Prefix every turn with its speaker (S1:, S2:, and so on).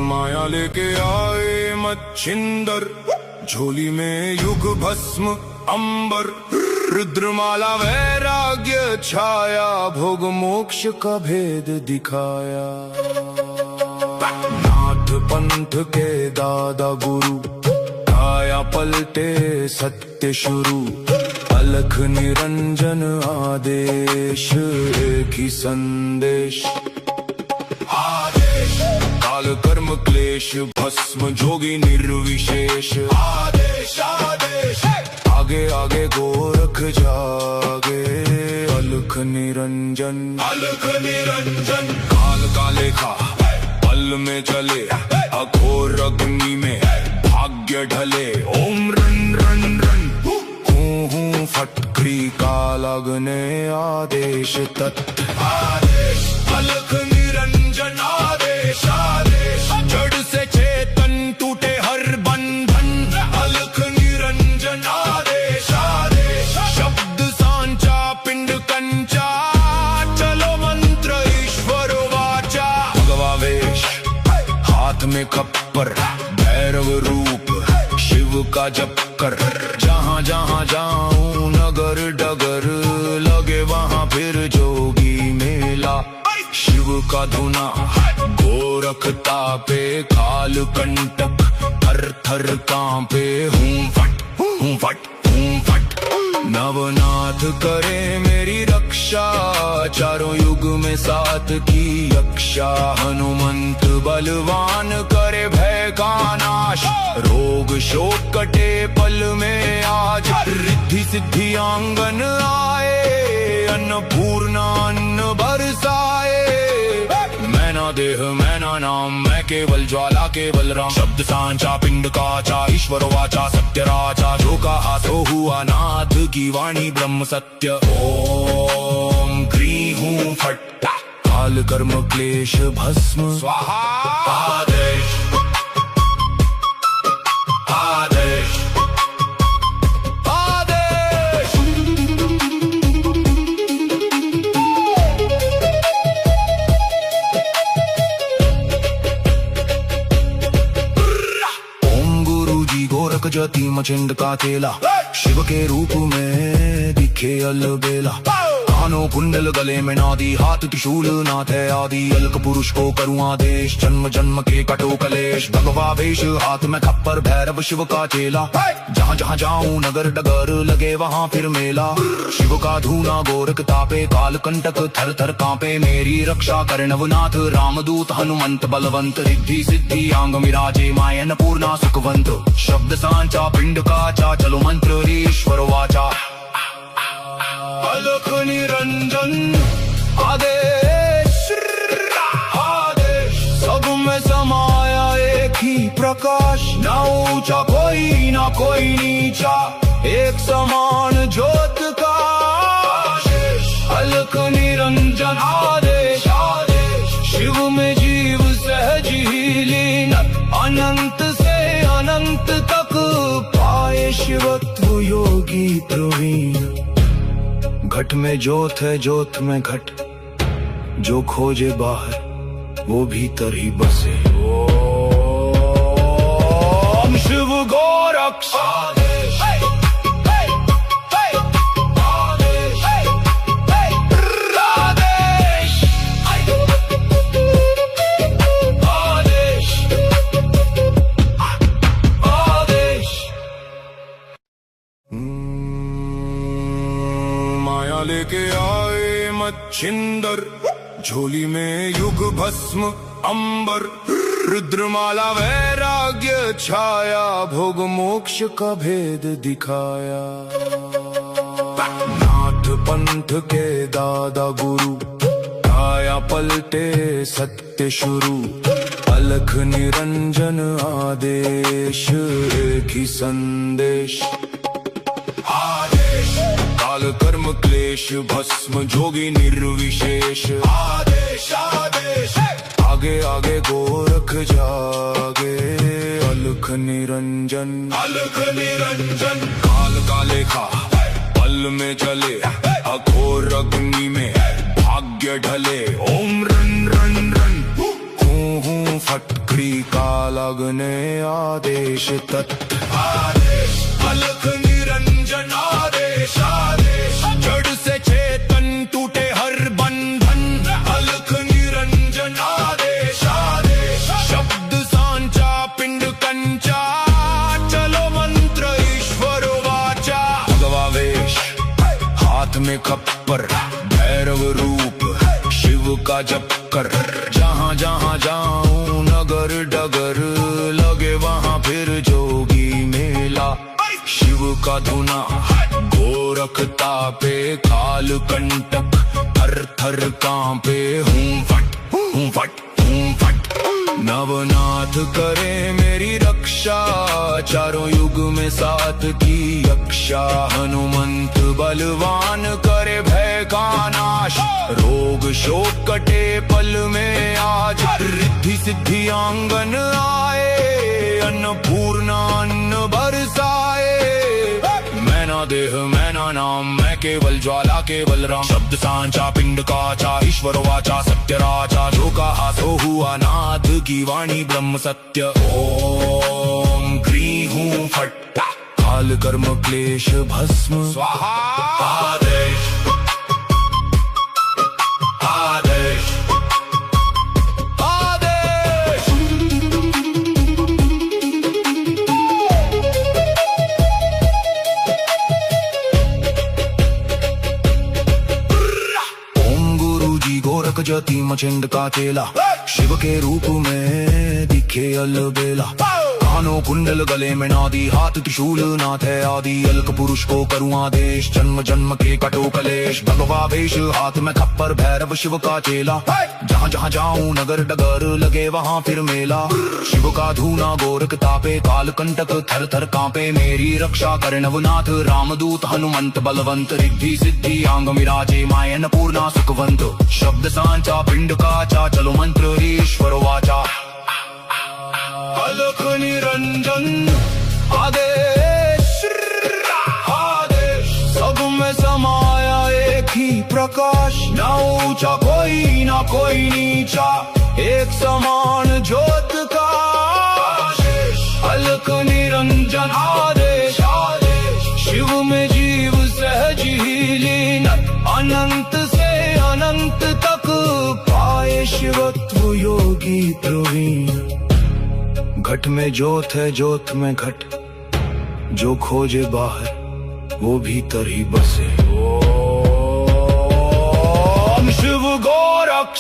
S1: माया लेके आए मच्छिंदर, झोली में युग भस्म अंबर, रुद्रमाला वैराग्य छाया, भोग मोक्ष का भेद दिखाया। नाथ पंथ के दादा गुरु, काया पलटे सत्य शुरू, अलख निरंजन आदेश, एक ही संदेश। काल कर्म क्लेश भस्म जोगी निर्विशेष, आदेश आदेश। आगे आगे गोरख जागे, अलख निरंजन अलख निरंजन। काल का लेखा पल में चले, अघोर अग्नि में भाग्य ढले। ओम रन रन रन हूँ फटकरी, काल अग्ने आदेश तत् आदेश। अलख निरंजन आदेश आदेश, जड़ से चेतन टूटे हर बंधन, अलख निरंजन आदेश आदेश। शब्द सांचा पिंड कंचा, चलो मंत्र ईश्वर वाचा। भगवावेश हाथ में खप्पर, भैरव रूप शिव का जप कर। जहाँ जहाँ जाऊं नगर डगर, लगे वहाँ फिर जोगी मेला। शिव का धुना गोरख तापे, काल कंटक थर थर कांपे। हूँ फट हूँ फट हूँ फट, नवनाथ करे मेरी रक्षा, चारों युग में साथ की यक्षा। हनुमंत बलवान करे भय का नाश, रोग शोक कटे पल में आज। रिद्धि सिद्धि आंगन आए, अन्नपूर्णा अन्न बरसाए। मैना देह मैना नाम, मैं केवल ज्वाला केवल राम। शब्द सांचा पिंड काचा, ईश्वर वाचा सत्य राजा। जो कहा सो हुआ, नाथ की वाणी ब्रह्म सत्य। ओम क्री हूँ फट, काल कर्म क्लेश भस्म स्वाहा। आदेश आदेश आदेश। ओम गुरु जी गोरख जति मचिंद का चेला, शिव के रूप में दिखे अलबेला। कानों कुंडल गले में नादी, हाथ त्रिशूल नाथ है आदि। अलक पुरुष को करूँ आदेश, जन्म जन्म के कटो कलेश। भगवा वेश हाथ में खप्पर, भैरव शिव का चेला। जहाँ जहाँ जाऊं नगर डगर, लगे वहाँ फिर मेला। शिव का धूना गोरख तापे, काल कंटक थर थर कांपे। मेरी रक्षा कर नवनाथ, रामदूत हनुमंत बलवंत। रिद्धि सिद्धि आंग मिराजे, मायन पूर्णा सुखवंत। शब्द सांचा पिंड काचा, चलो मंत्र ईश्वर वाचा। अलख निरंजन आदेश आदेश, सब में समाया एक ही प्रकाश। ना ऊंचा कोई ना कोई नीचा, एक समान ज्योत का आशीष। अलख निरंजन आदेश आदेश, शिव में जीव सहज ही लीन। अनंत से अनंत तक पाए शिवत्व योगी प्रवीण। घट में ज्योत है ज्योत में घट, जो खोजे बाहर वो भीतर ही बसे। ओम शिव गोरक्ष आदेश आदेश आदेश आदेश। माया लेके आए मच्छिंदर, झोली में युग भस्म अंबर, रुद्रमाला वैराग्य छाया, भोग मोक्ष का भेद दिखाया। नाथ पंथ के दादा गुरु, काया पलटे सत्य शुरू, अलख निरंजन आदेश, एक ही संदेश। काल कर्म क्लेश भस्म जोगी निर्विशेष, आदेश आदेश। आगे आगे गोरख जागे, अलख निरंजन अलख निरंजन। काल का लेखा पल में चले, अघोर अग्नि में भाग्य ढले। ओम रन रन रन लगने आदेश तत् आदेश अलख निरंजन आदेश आदेश जड़ से चेतन टूटे हर बंधन अलख निरंजन आदेश आदेश शब्द सांचा पिंड कंचा चलो मंत्र ईश्वर वाचा भगवावेश हाथ में खप्पर भैरव रूप शिव का जप कर जहाँ जहाँ जाऊं नगर डगर लगे वहाँ फिर जोगी मेला शिव का धुना गोरखता पे काल कंटक थर थर कांपे हूँ फट नवनाथ करे मेरी रक्षा चारों युग में साथ की यक्षा हनुमंत बलवान करे भय का नाश रोग शोक कटे पल में आज रिद्धि सिद्धि आंगन आए अन्नपूर्णा अन्न बरसाए मैना देह मैना नाम मैं केवल ज्वाला केवल राम शब्द सांचा पिंड काचा ईश्वर वाचा सत्य राजा जो कहा सो हुआ नाथ की वाणी ब्रह्म सत्य ओम ग्री हूँ फट काल कर्म क्लेश भस्म स्वाहा आदेश आदेश आदेश ओम गुरु जी गोरख जति मचिंद का चेला शिव के रूप में दिखे अलबेला कानों कुंडल गले में नादी हाथ त्रिशूल नाथ है आदि अलक पुरुष को करूँ आदेश जन्म जन्म के कटो कलेश भगवावेश हाथ में खप्पर भैरव शिव का चेला जहाँ जहाँ जाऊं नगर डगर लगे वहाँ फिर मेला शिव का धूना गोरख तापे काल कंटक थर थर कांपे मेरी रक्षा करे नवनाथ रामदूत हनुमंत बलवंत रिद्धि सिद्धि आंग मिराजे माय अन्नपूर्णा सुखवंत शब्द सांचा पिंड काचा चलो मंत्र ईश्वर वाचा अलख निरंजन आदेश आदेश सब में समाया एक ही प्रकाश ना ऊंचा कोई ना कोई नीचा एक समान ज्योत का आदेश अलख निरंजन आदेश आदेश शिव में जीव सहज ही लीन अनंत से अनंत तक पाए शिवत्व योगी प्रवीण घट में ज्योत है ज्योत में घट जो खोजे बाहर वो भीतर ही बसे ओम शिव गोरख